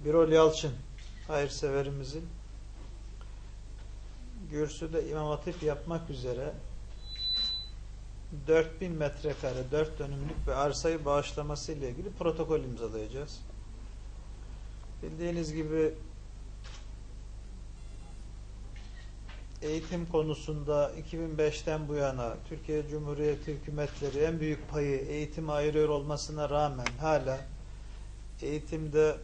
Birol Yalçın hayırseverimizin Gürsü'de İmam Hatip yapmak üzere 4000 metrekare 4 dönümlük bir arsayı bağışlaması ile ilgili protokol imzalayacağız. Bildiğiniz gibi eğitim konusunda 2005'ten bu yana Türkiye Cumhuriyeti hükümetleri en büyük payı eğitime ayırıyor olmasına rağmen hala eğitimde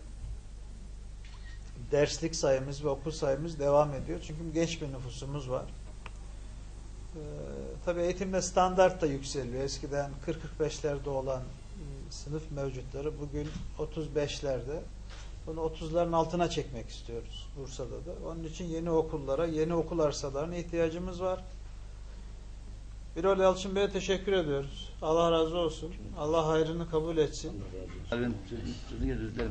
derslik sayımız ve okul sayımız devam ediyor. Çünkü genç bir nüfusumuz var. Tabii eğitimde standart da yükseliyor. Eskiden 40-45'lerde olan sınıf mevcutları bugün 35'lerde. Bunu 30'ların altına çekmek istiyoruz Bursa'da da. Onun için yeni okullara, yeni okul arsalarına ihtiyacımız var. Birol Yalçın Bey'e teşekkür ediyoruz. Allah razı olsun. Allah hayrını kabul etsin.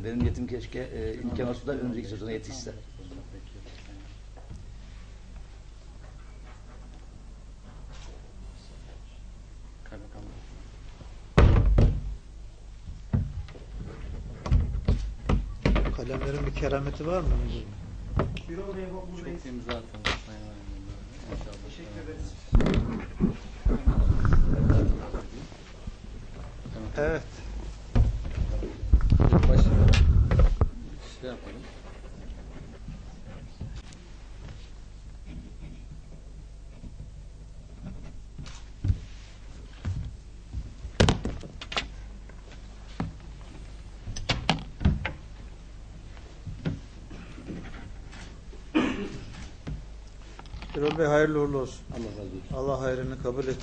Benim yetim keşke imkan olsa da önümüzdeki sezona yetişse. Kalemlerin bir kerameti var mı? Birol Bey'e buradayız. Çok imza atılmış. Teşekkür ederiz. Evet. Başlayalım. Şey yapalım. Birol Bey hayırlı uğurlu olsun. Allah razı olsun. Allah hayrını kabul etsin.